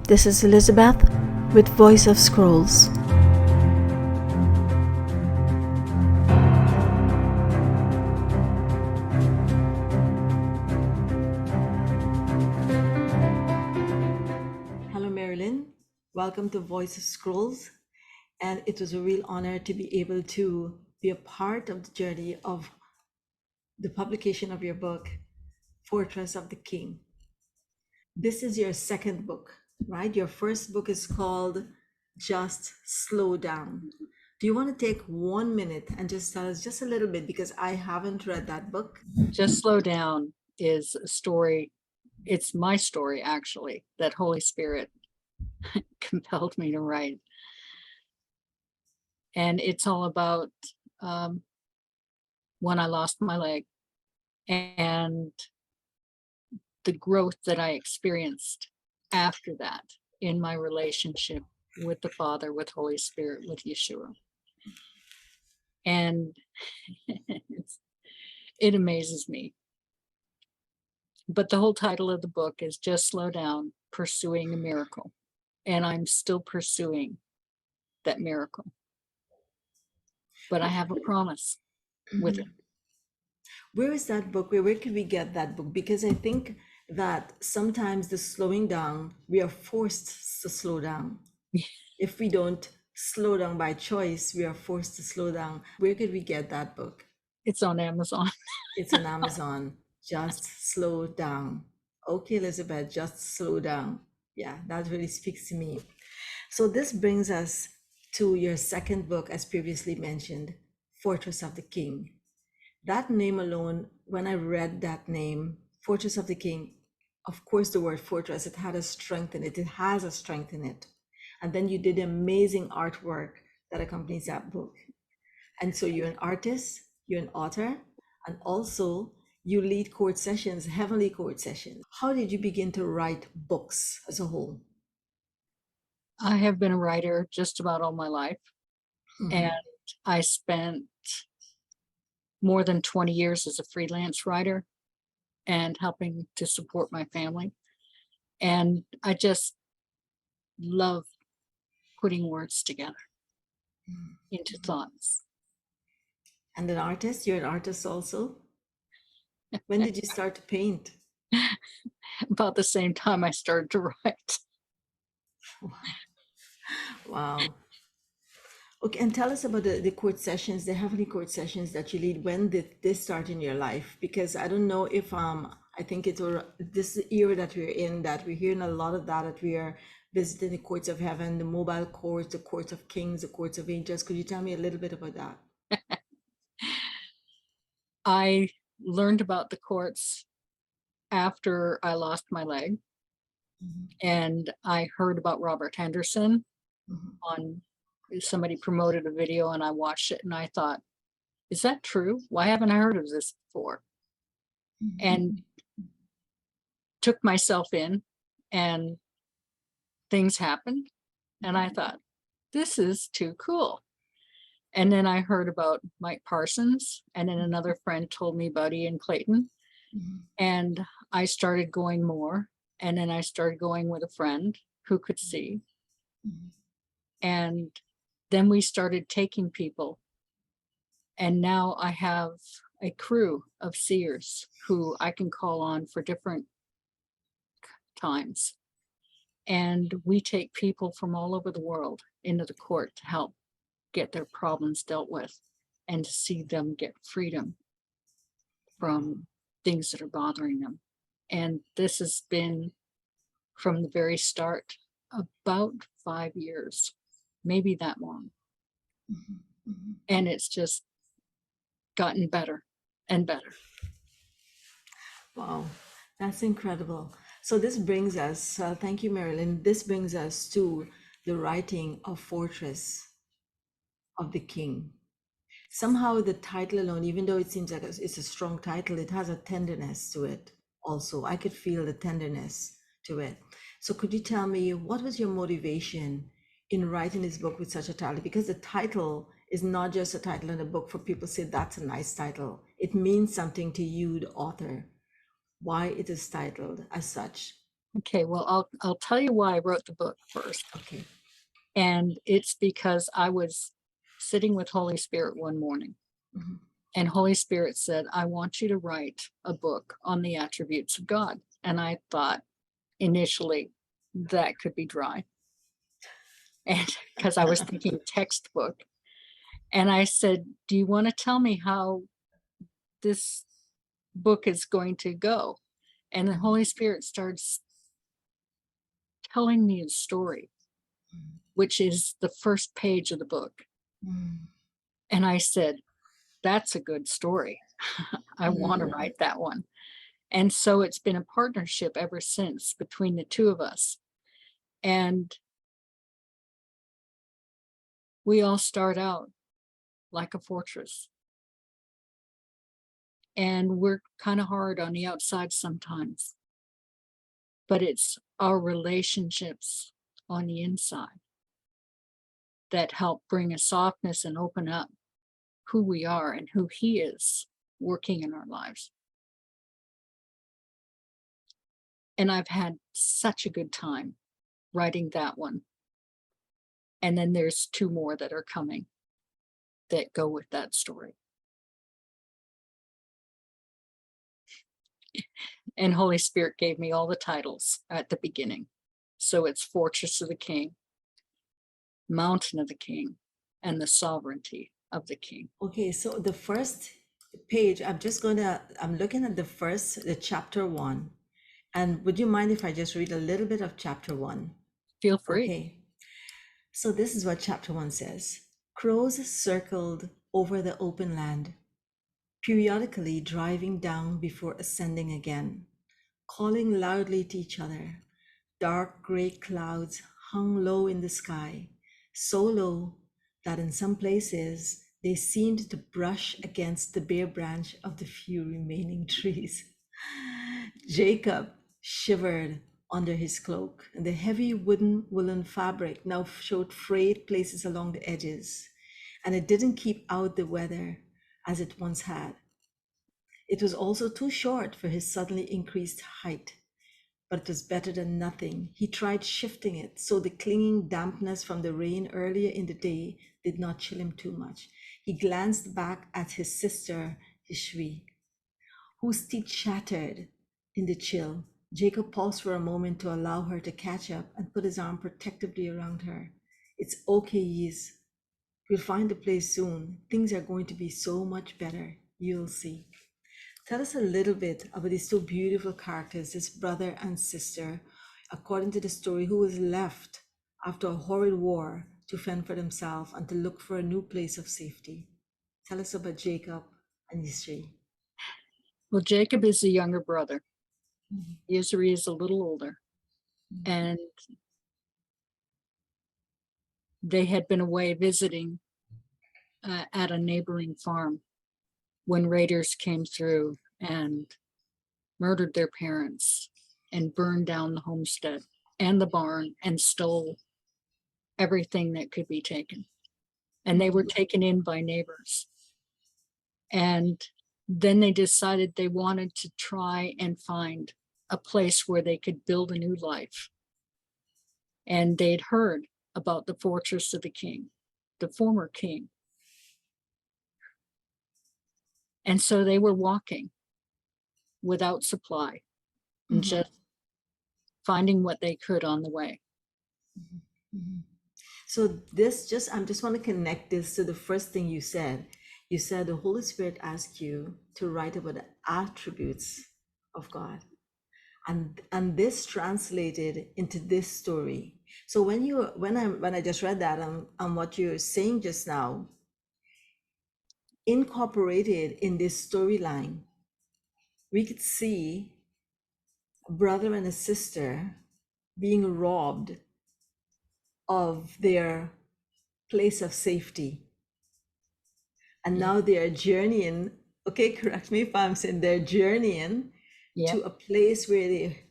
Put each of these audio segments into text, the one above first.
This is Elizabeth with Voice of Scrolls. Hello, Marilyn. Welcome to Voice of Scrolls. And it was a real honor to be able to be a part of the journey of the publication of your book, Fortress of the King. This is your second book, right? Your first book is called Just Slow Down. Do you want to take 1 minute and just tell us just a little bit, because I haven't read that book? Just Slow Down is a story. It's my story, actually, that Holy Spirit compelled me to write. And it's all about when I lost my leg and the growth that I experienced after that in my relationship with the Father, with Holy Spirit, with Yeshua. And it amazes me. But the whole title of the book is Just Slow Down, Pursuing a Miracle. And I'm still pursuing that miracle. But I have a promise with it. Where is that book? Where can we get that book? Because I think that sometimes the slowing down, we are forced to slow down. If we don't slow down by choice, we are forced to slow down. Where could we get that book? It's on Amazon. It's on Amazon. Just Slow Down. Okay, Elizabeth, just slow down. Yeah, that really speaks to me. So this brings us to your second book, as previously mentioned, Fortress of the King. That name alone, when I read that name, Fortress of the King, of course, the word fortress, it had a strength in it. It has a strength in it. And then you did amazing artwork that accompanies that book. And so you're an artist, you're an author, and also you lead court sessions, heavenly court sessions. How did you begin to write books as a whole? I have been a writer just about all my life. And I spent more than 20 years as a freelance writer and helping to support my family. And I just love putting words together into thoughts. And an artist, you're an artist also? When did you start to paint? About the same time I started to write. Wow. Okay, and tell us about the court sessions, the heavenly court sessions that you lead. When did this start in your life? Because I don't know if I think it's this era that we're in, that we're hearing a lot of that we are visiting the courts of heaven, the mobile courts, the courts of kings, the courts of angels. Could you tell me a little bit about that? I learned about the courts after I lost my leg. And I heard about Robert Henderson on somebody promoted a video, and I watched it and I thought, is that true? Why haven't I heard of this before? And took myself in, and things happened. And I thought, this is too cool. And then I heard about Mike Parsons, and then another friend told me about Ian Clayton. And I started going more. And then I started going with a friend who could see. And then we started taking people. And now I have a crew of seers who I can call on for different times. And we take people from all over the world into the court to help get their problems dealt with and to see them get freedom from things that are bothering them. And this has been from the very start about 5 years, maybe that long. And it's just gotten better and better. Wow, that's incredible. So this brings us, thank you, Marilyn. This brings us to the writing of Fortress of the King. Somehow the title alone, even though it seems like it's a strong title, it has a tenderness to it also. I could feel the tenderness to it. So could you tell me, what was your motivation in writing this book with such a title? Because the title is not just a title in a book for people to say that's a nice title. It means something to you, the author, why it is titled as such. Okay, well, I'll tell you why I wrote the book first. Okay. And it's because I was sitting with Holy Spirit one morning, Mhm. and Holy Spirit said, I want you to write a book on the attributes of God. And I thought initially that could be dry. And because I was thinking textbook. And I said, do you want to tell me how this book is going to go? And the Mhm. Holy Spirit starts telling me a story, Mhm. which is the first page of the book. Mhm. And I said, that's a good story. I want to Mhm. write that one. And so it's been a partnership ever since between the two of us. And we all start out like a fortress. And we're kind of hard on the outside sometimes, but it's our relationships on the inside that help bring a softness and open up who we are and who He is working in our lives. And I've had such a good time writing that one. And then there's two more that are coming that go with that story. And Holy Spirit gave me all the titles at the beginning. So it's Fortress of the King, Mountain of the King, and the Sovereignty of the King. Okay, so the first page, I'm looking at the chapter one. And would you mind if I just read a little bit of chapter one? Feel free. Okay. So this is what chapter one says. Crows circled over the open land, periodically driving down before ascending again, calling loudly to each other. Dark gray clouds hung low in the sky, so low that in some places they seemed to brush against the bare branch of the few remaining trees. Jacob shivered under his cloak, and the heavy woolen fabric now showed frayed places along the edges, and it didn't keep out the weather as it once had. It was also too short for his suddenly increased height, but it was better than nothing. He tried shifting it so the clinging dampness from the rain earlier in the day did not chill him too much. He glanced back at his sister, Ishvi, whose teeth chattered in the chill. Jacob paused for a moment to allow her to catch up and put his arm protectively around her. It's okay, Yiz. We'll find a place soon. Things are going to be so much better. You'll see. Tell us a little bit about these two beautiful characters, this brother and sister, according to the story, who was left after a horrid war to fend for themselves and to look for a new place of safety. Tell us about Jacob and Yisri. Well, Jacob is the younger brother. Mhm. Yisri is a little older. And they had been away visiting at a neighboring farm when raiders came through and murdered their parents and burned down the homestead and the barn and stole everything that could be taken. And they were taken in by neighbors. And then they decided they wanted to try and find a place where they could build a new life. And they'd heard about the fortress of the king, the former king. And so they were walking without supply and Mhm. just finding what they could on the way. Mhm. So I just want to connect this to the first thing you said. You said the Holy Spirit asked you to write about the attributes of God. And this translated into this story. So when I just read that on what you're saying just now, incorporated in this storyline, we could see a brother and a sister being robbed of their place of safety. And Yeah. now they are journeying, okay, correct me if I'm saying they're journeying Yeah. to a place where they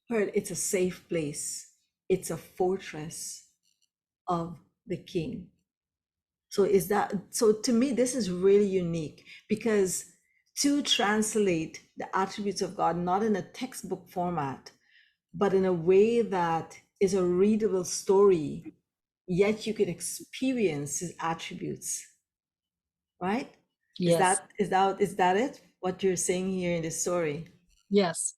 heard it's a safe place. It's a fortress of the king. So to me, this is really unique because to translate the attributes of God, not in a textbook format, but in a way that is a readable story, yet you could experience his attributes, right? Yes. Is that it? What you're saying here in this story? Yes.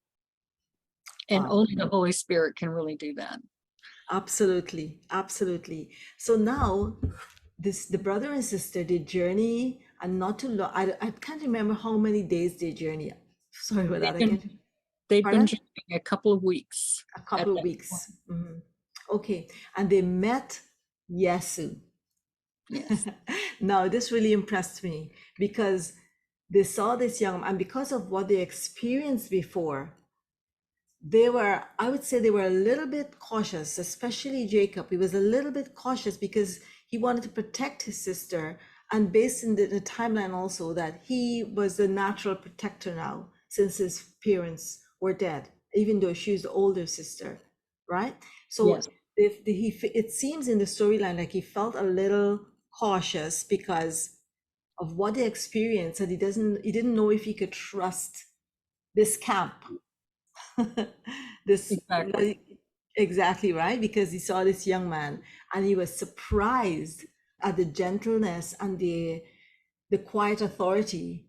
And Wow. only the Holy Spirit can really do that. Absolutely, absolutely. So now, the brother and sister they journey, and not too long. I can't remember how many days they journey. Sorry about They've that. I been can't. they've been Pardon? journeying a couple of weeks A at couple of that point. weeks. Mhm. Okay, and they met Yesu. Yes. Now, this really impressed me because they saw this young, and because of what they experienced before, I would say they were a little bit cautious, especially Jacob. He was a little bit cautious because he wanted to protect his sister. And based in the timeline also, that he was the natural protector now, since his parents were dead, even though she's the older sister, right? So Yes. it seems in the storyline like he felt a little cautious because of what they experienced, and he didn't know if he could trust this camp. this Exactly. exactly right, because he saw this young man and he was surprised at the gentleness and the quiet authority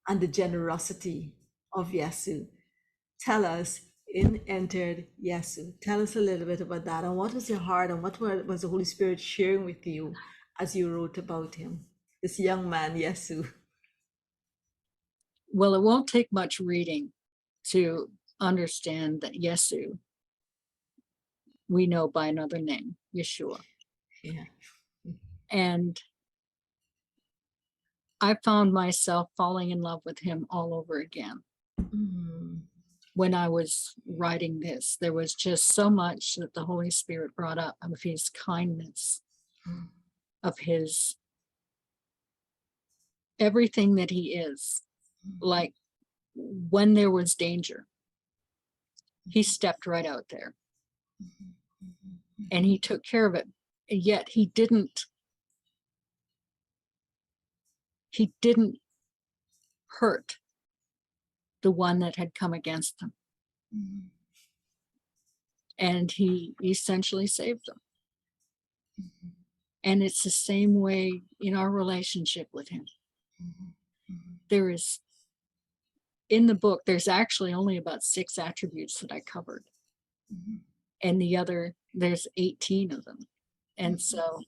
and the generosity of Yesu. Tell us, in entered Yesu. Tell us a little bit about that, and what was your heart, and was the Holy Spirit sharing with you as you wrote about him, this young man Yesu? Well, it won't take much reading to understand that Yesu we know by another name, Yeshua. Yeah. And I found myself falling in love with him all over again. Mm, When I was writing this, there was just so much that the Holy Spirit brought up of his kindness, mm, of his everything that he is. Like when there was danger, he stepped right out there and he took care of it. And yet he didn't hurt the one that had come against them. mm, And he essentially saved them. mm, And it's the same way in our relationship with him. There is, in the book, there's actually only about 6 attributes that I covered. And there's 18 of them. And so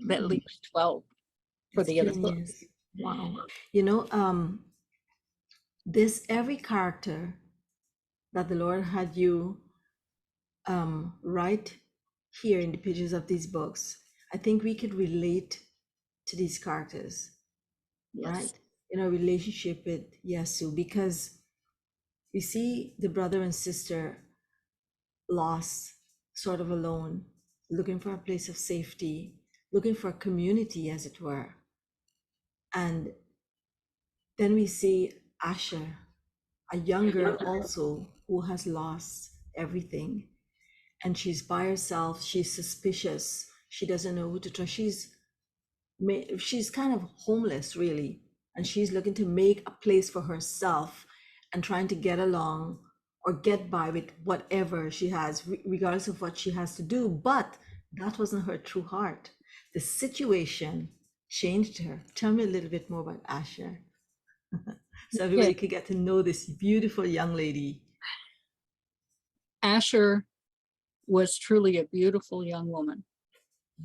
that leaves 12 for it's the other genius. books. Wow. You know, this every character that the Lord had you write here in the pages of these books, I think we could relate to these characters, right? Yes. In our relationship with Yesu, because we see the brother and sister lost, sort of alone, looking for a place of safety, looking for a community, as it were. And then we see Asher, a young girl also who has lost everything, and she's by herself. She's suspicious. She doesn't know who to trust. She's kind of homeless, really, and she's looking to make a place for herself and trying to get along or get by with whatever she has, regardless of what she has to do. But that wasn't her true heart. The situation changed her. Tell me a little bit more about Asher, so Yeah. everybody could get to know this beautiful young lady. Asher was truly a beautiful young woman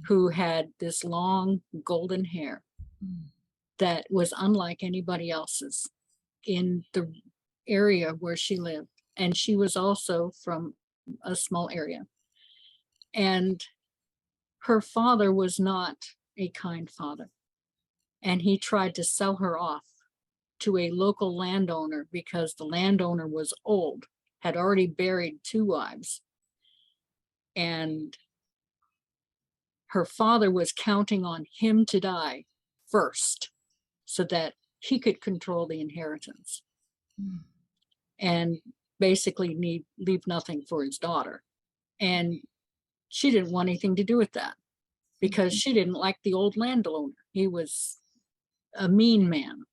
who had this long golden hair that was unlike anybody else's in the area where she lived. And she was also from a small area. And her father was not a kind father. And he tried to sell her off to a local landowner because the landowner was old, had already buried 2 wives. And her father was counting on him to die first so that he could control the inheritance and basically leave nothing for his daughter. And she didn't want anything to do with that because she didn't like the old landowner. He was a mean man.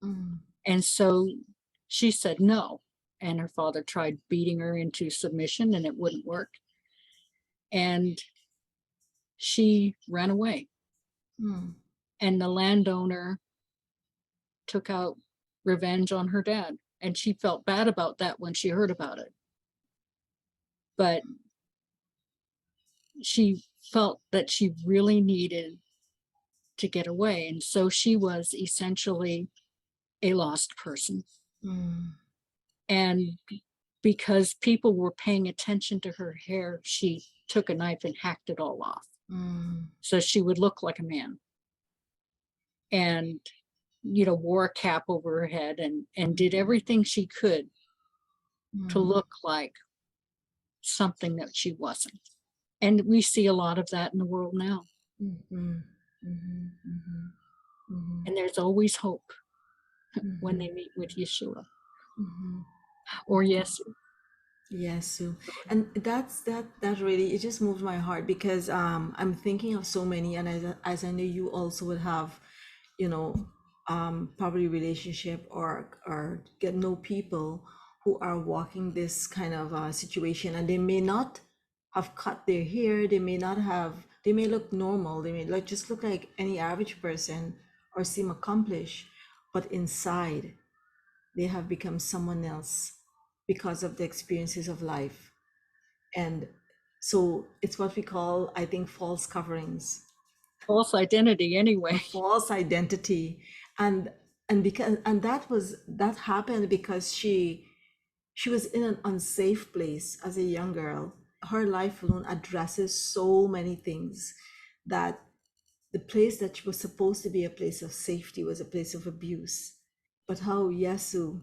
Mm, And so she said no. and her father tried beating her into submission and it wouldn't work. And she ran away. Mm. And the landowner took out revenge on her dad. And she felt bad about that when she heard about it. But she felt that she really needed to get away. And so she was essentially a lost person. Mm. And because people were paying attention to her hair, she took a knife and hacked it all off. Mm. So she would look like a man. And, you know, wore a cap over her head and did everything she could to Mm. look like something that she wasn't. And we see a lot of that in the world now. Mhm. Mhm. Mhm. Mhm. And there's always hope when they Mhm. meet with Yeshua Mhm. or Yesu. Yes, Sue. And that really, it just moved my heart because I'm thinking of so many, and as I know you also would have, you know, probably relationship or get know people who are walking this kind of situation, and they may not have cut their hair, they may not have, they may look normal, they may like just look like any average person or seem accomplished, but inside they have become someone else because of the experiences of life. And so it's what we call, I think, false coverings, False identity, a anyway. false identity. And because and that happened because she was in an unsafe place as a young girl. Her life alone addresses so many things, that the place that was supposed to be a place of safety was a place of abuse. But how Yesu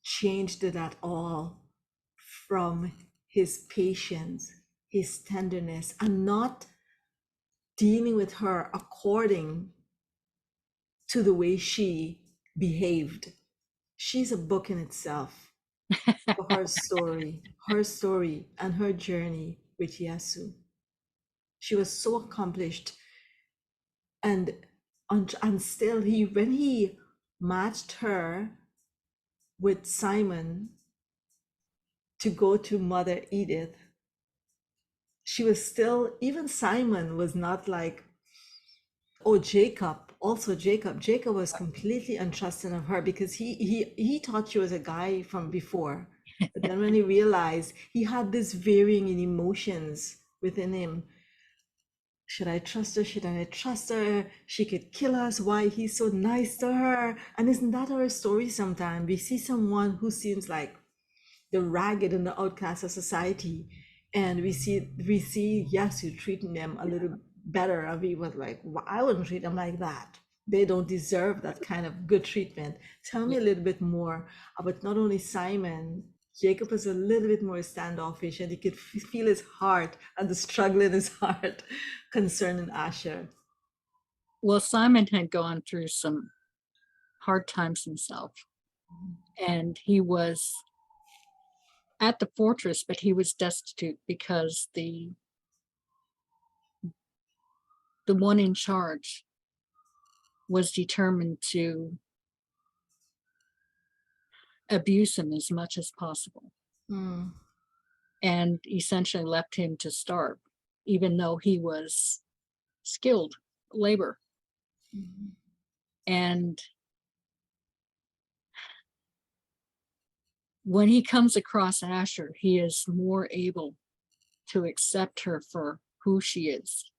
changed that all from his patience, his tenderness, and not dealing with her according to the way she behaved. She's a book in itself for her story and her journey with Yesu. She was so accomplished, and and still he, when he matched her with Simon to go to Mother Edith, she was still, even Simon was not like, oh, Jacob was completely untrusting of her because he thought she was a guy from before. But then when he realized, he had this varying in emotions within him. Should I trust her? Should I not trust her? She could kill us. Why he's so nice to her? And isn't that our story sometimes? We see someone who seems like the ragged and the outcast of society, and we see Yasu treating them a little better, and we was like, well, I wouldn't treat them like that. They don't deserve that kind of good treatment. Tell me Yeah. a little bit more about not only Simon. Jacob was a little bit more standoffish, and you could feel his heart and the struggle in his heart concerning Asher. Well, Simon had gone through some hard times himself, and he was at the fortress, but he was destitute because the one in charge was determined to abuse him as much as possible Mm. and essentially left him to starve, even though he was skilled labor. Mhm. And when he comes across Asher, he is more able to accept her for who she is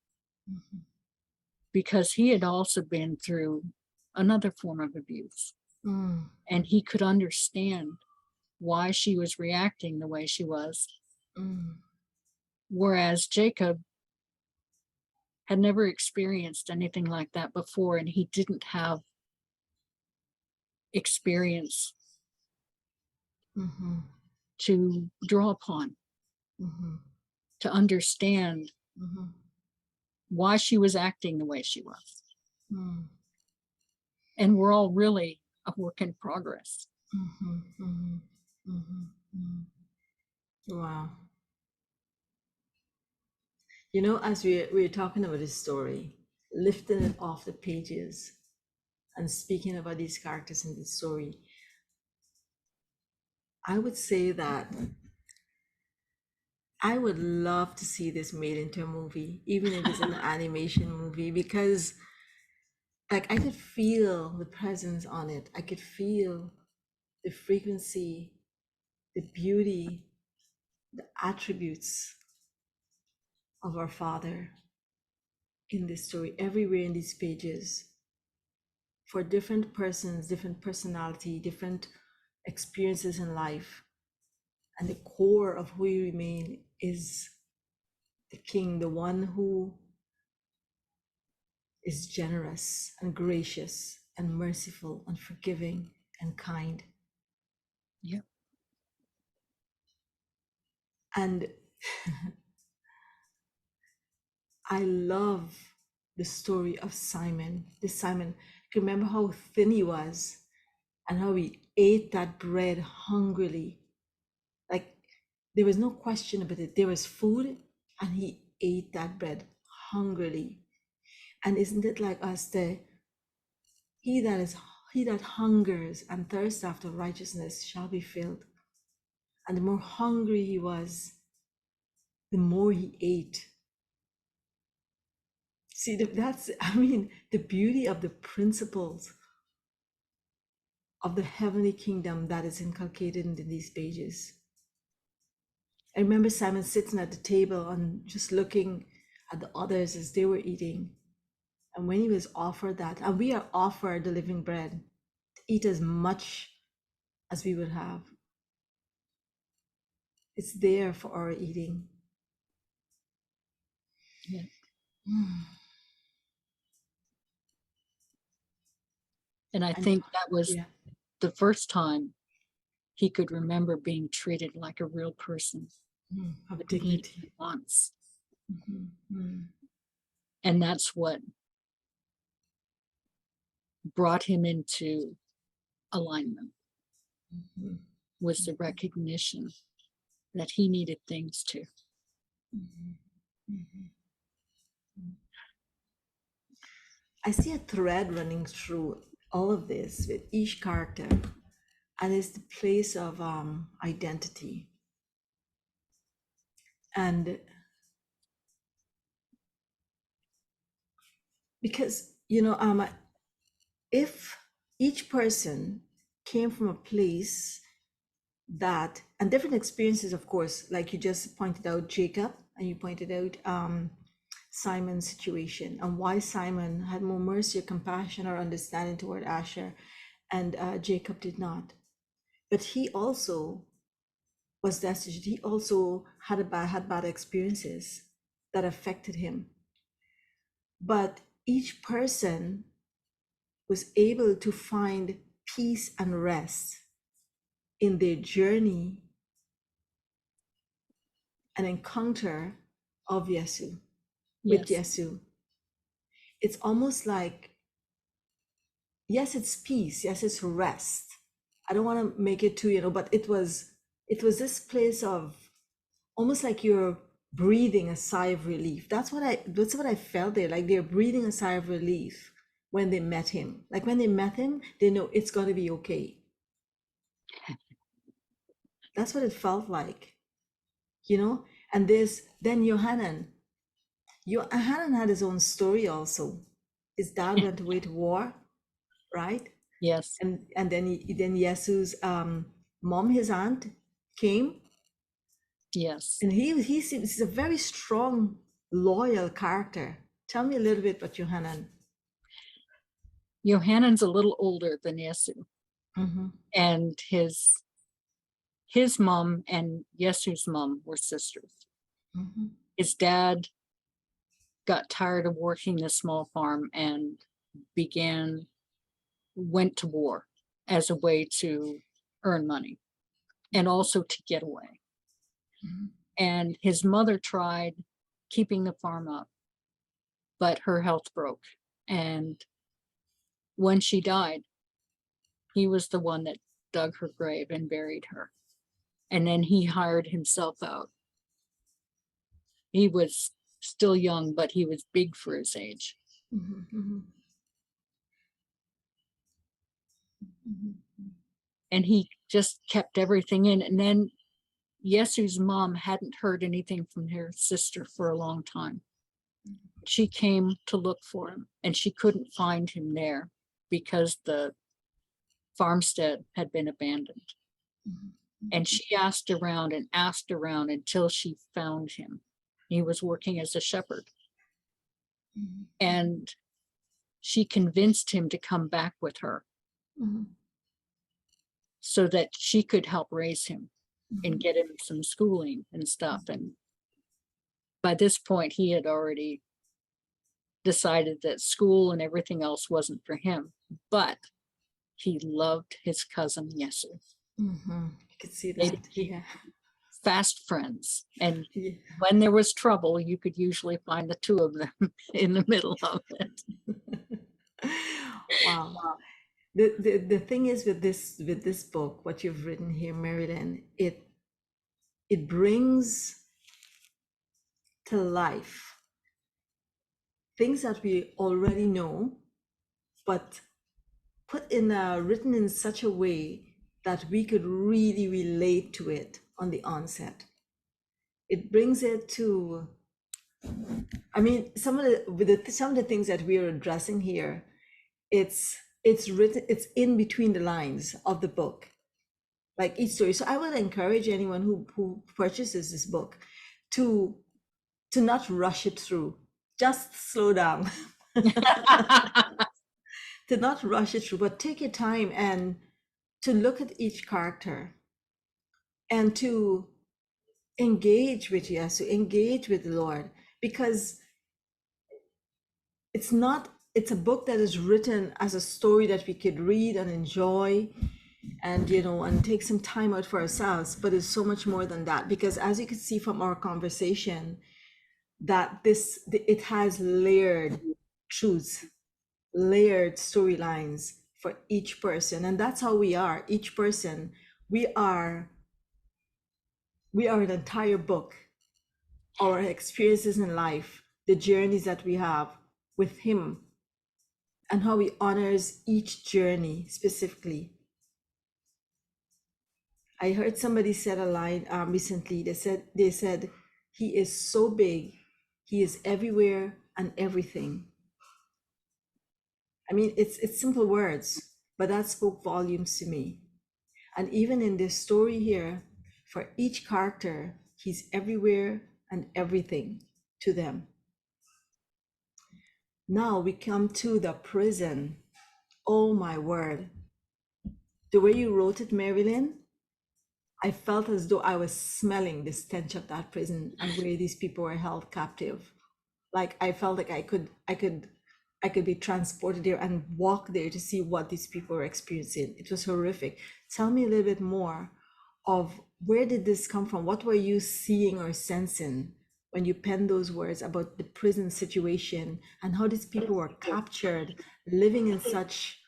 Mhm. because he had also been through another form of abuse Mm. and he could understand why she was reacting the way she was. Mm. Whereas Jacob had never experienced anything like that before, and he didn't have experience Mhm. to draw upon Mhm. to understand Mhm. why she was acting the way she was. Mm. And we're all really a work in progress. Mhm. Mhm. Mhm. Mhm. Wow. You know, as we're talking about this story, lifting it off the pages and speaking about these characters in this story, I would say that I would love to see this made into a movie, even if it's an animation movie, because like I could feel the presence on it. I could feel the frequency, the beauty, the attributes of our Father in this story, everywhere in these pages. For different persons, different personality, different experiences in life. And the core of who you remain is the King, the one who is generous and gracious and merciful and forgiving and kind. Yeah. And I love the story of Simon. This Simon, you remember how thin he was and how he ate that bread hungrily. Like there was no question about it. There was food and he ate that bread hungrily. And isn't it like us there? He that hungers and thirsts after righteousness shall be filled. And the more hungry he was, the more he ate. See, that's, I mean, the beauty of the principles of the heavenly kingdom that is inculcated in these pages. I remember Simon sitting at the table and just looking at the others as they were eating. And when he was offered that, and we are offered the living bread, to eat as much as we would have. It's there for our eating. Yeah. And I And think that was yeah, the first time he could remember being treated like a real person of with needs dignity. and wants. Mm. And that's what brought him into alignment, Mhm. was the recognition that he needed things too. Mhm. Mhm. I see a thread running through all of this with each character, and it's the place of identity. And because, if each person came from a place that, and different experiences, of course, like you just pointed out Jacob, and you pointed out Simon's situation, and why Simon had more mercy or compassion or understanding toward Asher, and Jacob did not. But he also was destitute. He also had bad experiences that affected him. But each person was able to find peace and rest in their journey and encounter of Yesu, with Yes. Yesu. It's almost like, yes, it's peace, yes, it's rest. I don't want to make it too, but it was this place of almost like you're breathing a sigh of relief. That's what I felt there. Like they're breathing a sigh of relief when they met him. Like when they met him, they know it's gonna be okay. That's what it felt like, And there's then Yohanan. Yohanan had his own story also. His dad went away to war, right? Yes. And then Yesu's mom, his aunt, came, Yes. and he's a very strong, loyal character. Tell me a little bit about Yohanan. Johannan's a little older than Yesu, and his mom and Yesu's mom were sisters. His dad got tired of working the small farm and went to war as a way to earn money and also to get away. And his mother tried keeping the farm up, but her health broke. And when she died, he was the one that dug her grave and buried her. And then he hired himself out. He was still young, but he was big for his age. And he just kept everything in. And then Yesu's mom hadn't heard anything from her sister for a long time. She came to look for him, and she couldn't find him there because the farmstead had been abandoned. And she asked around until she found him. He was working as a shepherd. And she convinced him to come back with her so that she could help raise him and get him some schooling and stuff. And by this point, he had already decided that school and everything else wasn't for him, but he loved his cousin Yesu. You could see They that. became fast friends. And Yeah. when there was trouble, you could usually find the two of them in the middle of it. Wow. The thing is with this book, what you've written here, Marilyn, it brings to life things that we already know, but written in such a way that we could really relate to it on the onset. It brings it to, I mean, some of the things that we are addressing here, it's written, it's in between the lines of the book, like each story. So I would encourage anyone who purchases this book to not rush it through. Just slow down. To not rush it through, but take your time and to look at each character and to engage with Yesu, engage with the Lord, because it's a book that is written as a story that we could read and enjoy and and take some time out for ourselves, but it's so much more than that, because as you can see from our conversation, that it has layered truths, layered storylines for each person. And that's how we are. Each person, we are an entire book. Our experiences in life, the journeys that we have with him, and how he honors each journey specifically. I heard somebody said a line recently. They said he is so big, he is everywhere and everything. I mean, it's simple words, but that spoke volumes to me. And even in this story here, for each character, he's everywhere and everything to them. Now we come to the prison. Oh my word. The way you wrote it, Marilyn, I felt as though I was smelling the stench of that prison and where these people were held captive. Like I felt like I could be transported there and walk there to see what these people were experiencing. It was horrific. Tell me a little bit more of where did this come from? What were you seeing or sensing when you penned those words about the prison situation and how these people were captured, living in such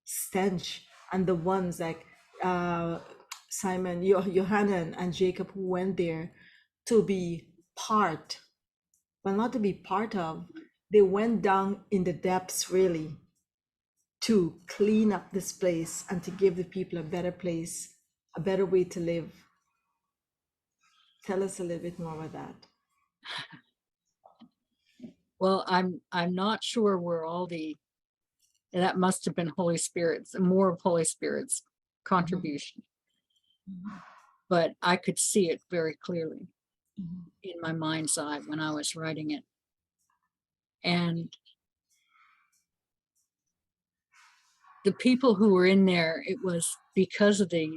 stench, and the ones like Simon, Johanan, and Jacob who went there to be part, well, not to be part of, they went down in the depths really to clean up this place and to give the people a better place, a better way to live. Tell us a little bit more about that. Well, I'm not sure where that must have been Holy Spirit's, more of Holy Spirit's contribution. But I could see it very clearly in my mind's eye when I was writing it. And the people who were in there, it was because of the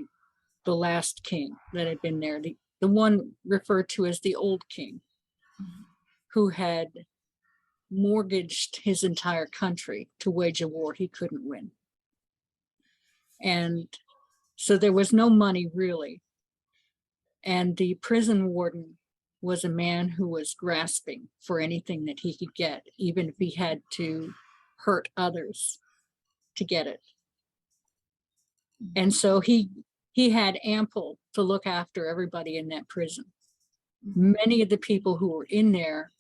last king that had been there, the one referred to as the old king, who had mortgaged his entire country to wage a war he couldn't win. And so there was no money really. And the prison warden was a man who was grasping for anything that he could get, even if he had to hurt others to get it. And so he had ample to look after everybody in that prison. Many of the people who were in there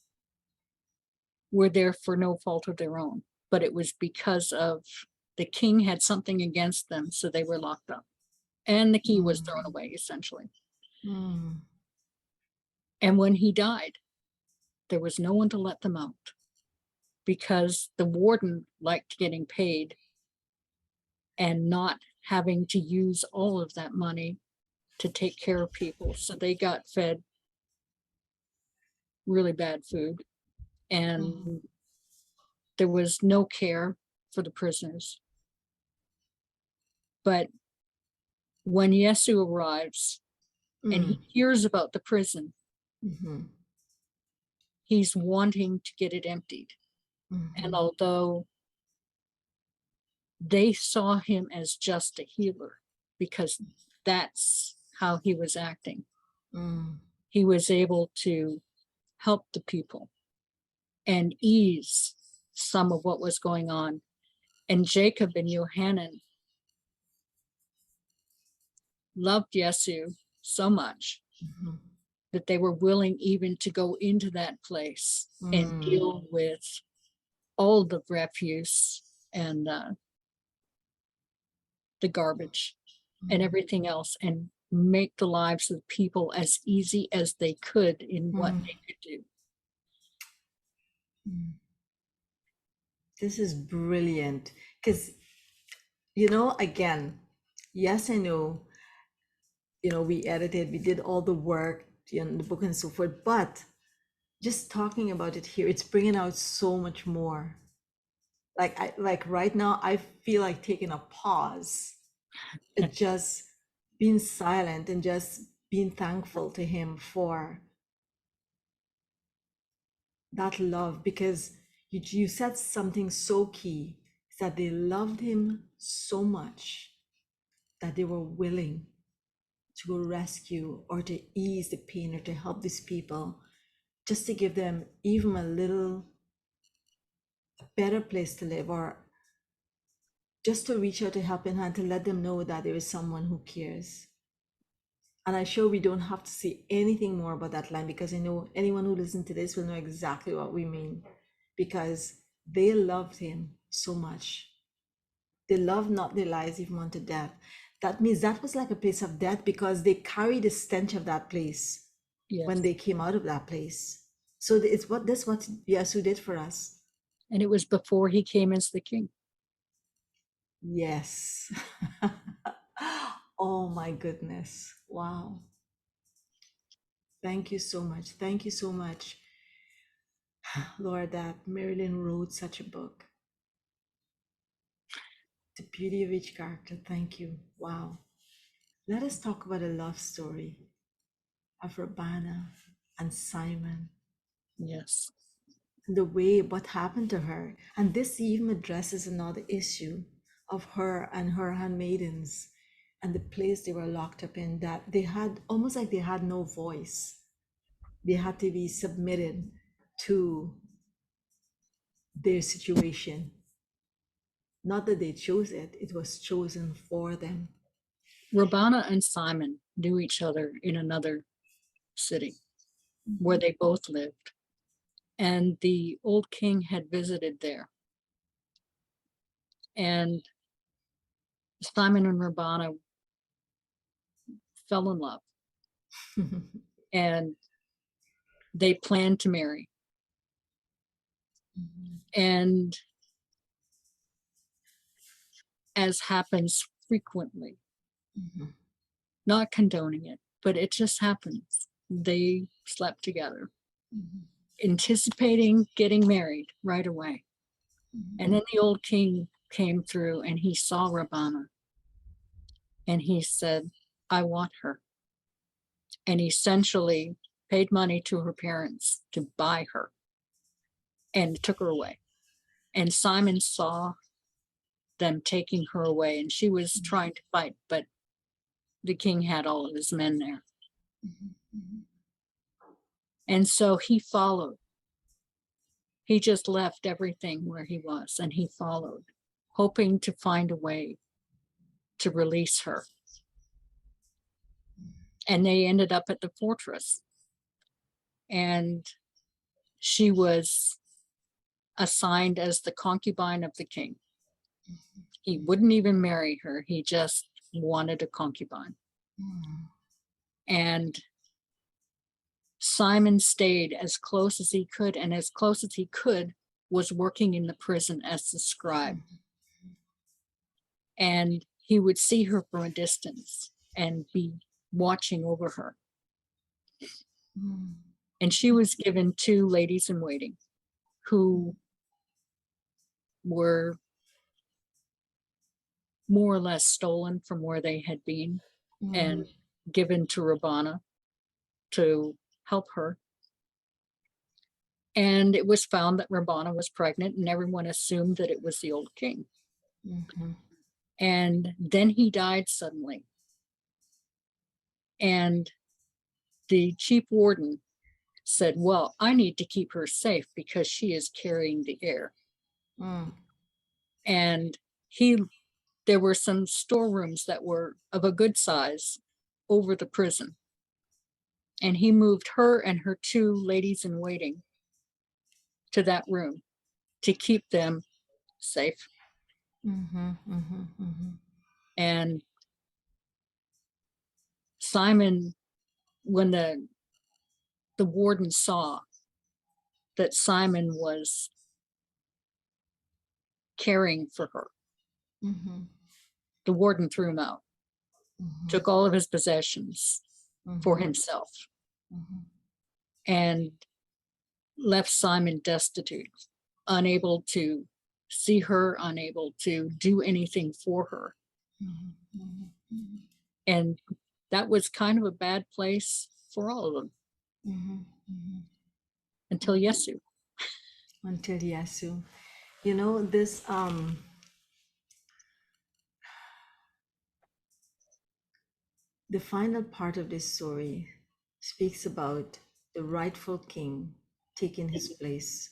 were there for no fault of their own, but it was because of the king had something against them, so they were locked up. and the key was thrown away, essentially. Mm. And when he died, there was no one to let them out because the warden liked getting paid and not having to use all of that money to take care of people. So they got fed really bad food, and there was no care for the prisoners. But when Yesu arrives and he hears about the prison, he's wanting to get it emptied. And although they saw him as just a healer, because that's how he was acting, he was able to help the people and ease some of what was going on. And Jacob and Johanan loved Yesu so much that they were willing even to go into that place and deal with all the refuse and the garbage and everything else, and make the lives of people as easy as they could in what they could do. This is brilliant because, again, yes, I know, we edited, we did all the work, the book and so forth, but just talking about it here, it's bringing out so much more. Like right now, I feel like taking a pause, just being silent and just being thankful to him for that love, because you said something so key, is that they loved him so much that they were willing to go rescue or to ease the pain or to help these people, just to give them even a little better place to live, or just to reach out a helping hand to let them know that there is someone who cares. And I'm sure we don't have to say anything more about that line, because I know anyone who listens to this will know exactly what we mean, because they loved him so much. They loved not their lives even unto death. That means that was like a place of death, because they carried the stench of that place when they came out of that place. So it's what Yesu did for us. And it was before he came as the king. Yes. Oh my goodness. Wow. Thank you so much. Thank you so much, Lord, that Marilyn wrote such a book. The beauty of each character. Thank you. Wow. Let us talk about a love story of Urbana and Simon. Yes. The way what happened to her. And this even addresses another issue of her and her handmaidens and the place they were locked up in, that they had almost like they had no voice. They had to be submitted to their situation. Not that they chose it, it was chosen for them. Urbana and Simon knew each other in another city where they both lived. And the old king had visited there. And Simon and Urbana fell in love. And they planned to marry. And as happens frequently, not condoning it, but it just happens, they slept together, anticipating getting married right away. And then the old king came through and he saw Urbana and he said, I want her. And essentially paid money to her parents to buy her and took her away. And Simon saw them taking her away, and she was trying to fight, but the king had all of his men there. And so he followed. He just left everything where he was and he followed, hoping to find a way to release her. And they ended up at the fortress. And she was assigned as the concubine of the king. He wouldn't even marry her. He just wanted a concubine. Mm. And Simon stayed as close as he could, and as close as he could was working in the prison as the scribe. And he would see her from a distance and be watching over her. Mm. And she was given 2 ladies in waiting who were more or less stolen from where they had been and given to Urbana to help her. And it was found that Urbana was pregnant, and everyone assumed that it was the old king. Mm-hmm. And then he died suddenly. And the chief warden said, well, I need to keep her safe because she is carrying the heir. Mm. And there were some storerooms that were of a good size over the prison. And he moved her and her 2 ladies in waiting to that room to keep them safe. Mm-hmm. Mm-hmm. Mm-hmm. And Simon, when the warden saw that Simon was caring for her, Mm-hmm. the warden threw him out, Mm-hmm. took all of his possessions for himself, Mm-hmm. and left Simon destitute, unable to see her, unable to do anything for her. Mm-hmm. Mm-hmm. And that was kind of a bad place for all of them Mm-hmm. Mm-hmm. until Yesu. Until Yasu. You know, this the final part of this story speaks about the rightful king taking his place.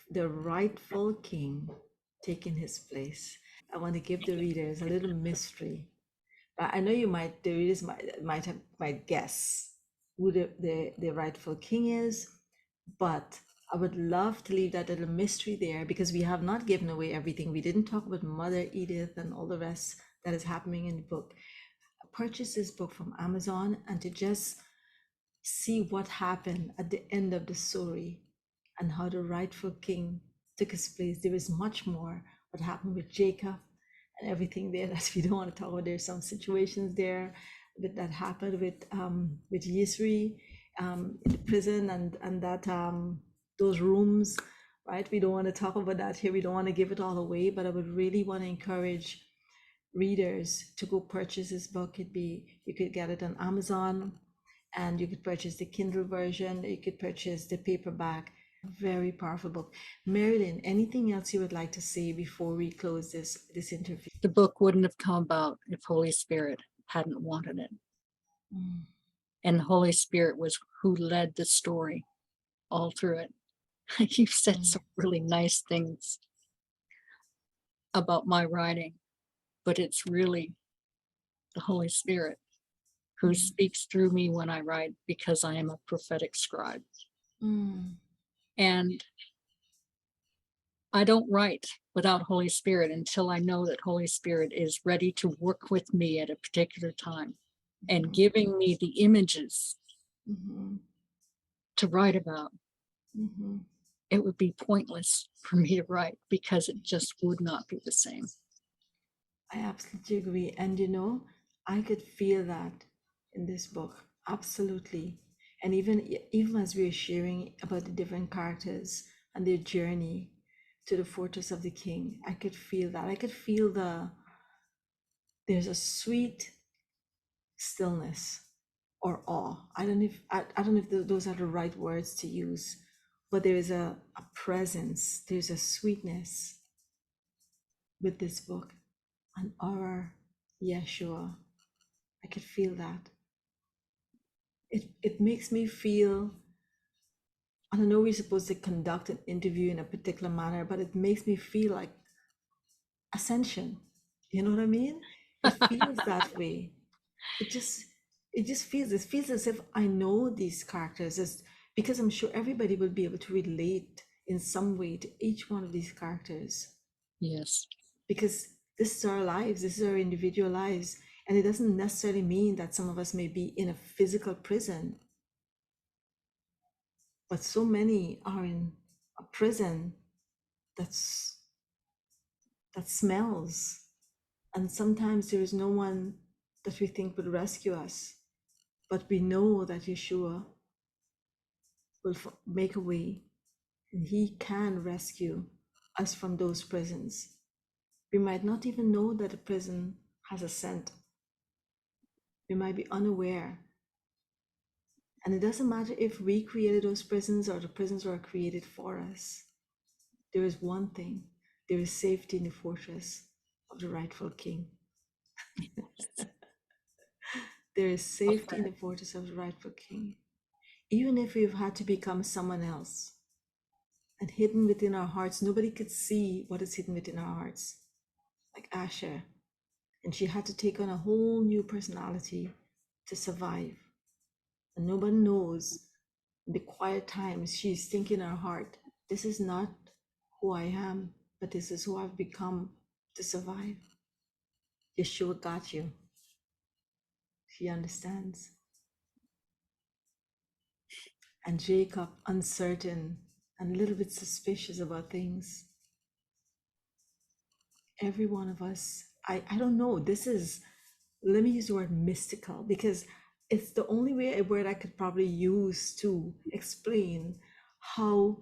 The rightful king taking his place. I want to give the readers a little mystery. I know the readers might guess who the rightful king is, but I would love to leave that little mystery there because we have not given away everything. We didn't talk about Mother Edith and all the rest that is happening in the book. Purchase this book from Amazon and to just see what happened at the end of the story and how the rightful king took his place. There is much more what happened with Jacob and everything there that we don't want to talk about. There's some situations there that happened with Yisri in the prison and that those rooms, right? We don't want to talk about that here. We don't want to give it all away, but I would really want to encourage readers to go purchase this book. You could get it on Amazon, and you could purchase the Kindle version. You could purchase the paperback. Very powerful book. Marilyn, anything else you would like to say before we close this interview? The book wouldn't have come about if Holy Spirit hadn't wanted it. Mm. And the Holy Spirit was who led the story all through it. You've said some really nice things about my writing, but it's really the Holy Spirit who speaks through me when I write because I am a prophetic scribe. Mm. And I don't write without Holy Spirit until I know that Holy Spirit is ready to work with me at a particular time and giving me the images to write about. It would be pointless for me to write because it just would not be the same. I absolutely agree. And you know, I could feel that in this book. Absolutely. And even as we are sharing about the different characters and their journey to the fortress of the king, I could feel that. I could feel there's a sweet stillness or awe. I don't know if those are the right words to use, but there is a presence, there's a sweetness with this book, and our Yeshua. I could feel that. It makes me feel, I don't know, we're supposed to conduct an interview in a particular manner, but it makes me feel like ascension. You know what I mean? It feels that way. It just it feels as if I know these characters as because I'm sure everybody will be able to relate in some way to each one of these characters. Yes. because this is our lives, this is our individual lives. And it doesn't necessarily mean that some of us may be in a physical prison, but so many are in a prison that's that smells. And sometimes there is no one that we think would rescue us, but we know that Yeshua will make a way, and he can rescue us from those prisons. We might not even know that a prison has a scent. We might be unaware. And it doesn't matter if we created those prisons or the prisons were created for us. There is one thing: there is safety in the fortress of the rightful king. There is safety in the fortress of the rightful king. Even if we've had to become someone else and hidden within our hearts, nobody could see what is hidden within our hearts, like Asher. And she had to take on a whole new personality to survive. And nobody knows in the quiet times she's thinking in her heart, this is not who I am, but this is who I've become to survive. Yeshua got you. She understands. And Jacob, uncertain and a little bit suspicious about things. Every one of us, I don't know, this is, let me use the word mystical, because it's the only word I could probably use to explain how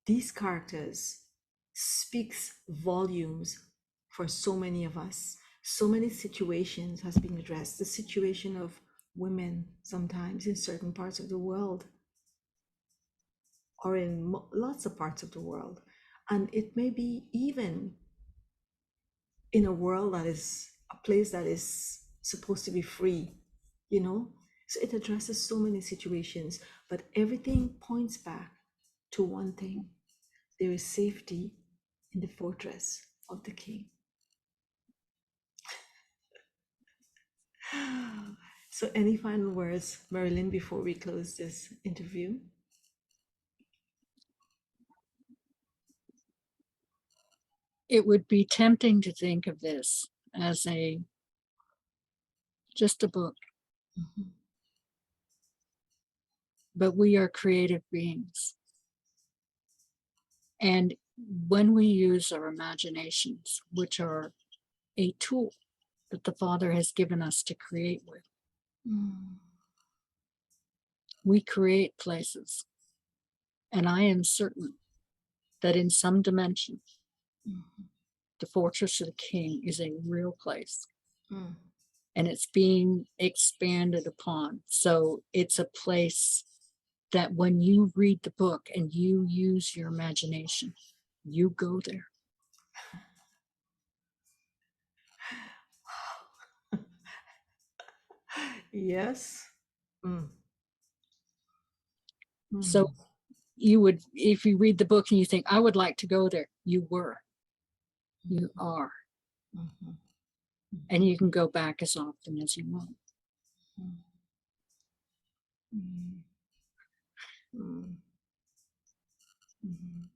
these characters speaks volumes for so many of us. So many situations has been addressed. The situation of women sometimes in certain parts of the world, or in lots of parts of the world. And it may be even in a world that is a place that is supposed to be free, you know? So it addresses so many situations, but everything points back to one thing: there is safety in the fortress of the king. So, any final words, Marilyn, before we close this interview? It would be tempting to think of this as just a book, Mhm. but we are creative beings. And when we use our imaginations, which are a tool that the Father has given us to create with, Mm. we create places. And I am certain that in some dimension, Mhm. the fortress of the king is a real place Mm. and it's being expanded upon. So it's a place that when you read the book and you use your imagination, you go there. Yes. Mm. So Mm. you would, if you read the book and you think, I would like to go there, you were, you are. Mhm. And you can go back as often as you want. Mm. Mm. Mm. Mhm.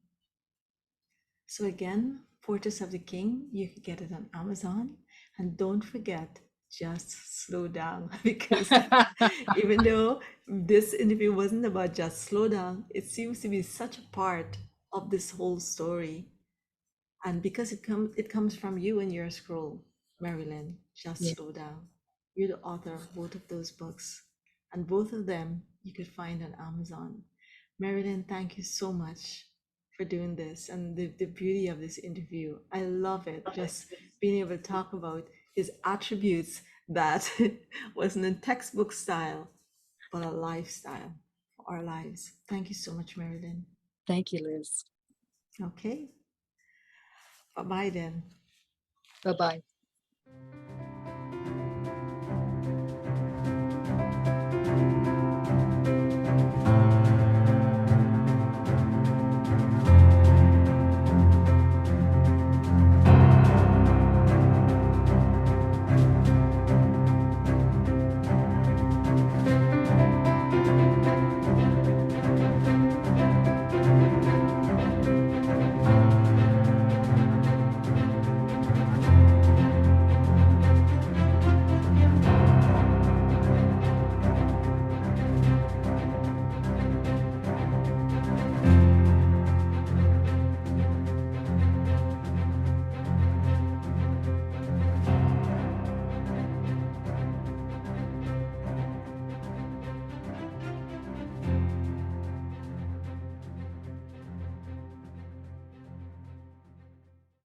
So again, Fortress of the King, you can get it on Amazon. And don't forget, just slow down, because even though this interview wasn't about just slow down, it seems to be such a part of this whole story. And because it comes from you in your scroll, Marilyn, just Yeah. slow down. You're the author of both of those books, and both of them you could find on Amazon. Marilyn, thank you so much for doing this and the beauty of this interview. I love it, just being able to talk about his attributes that wasn't in textbook style, but a lifestyle for our lives. Thank you so much, Marilyn. Thank you, Liz. Okay, bye bye then. Bye bye.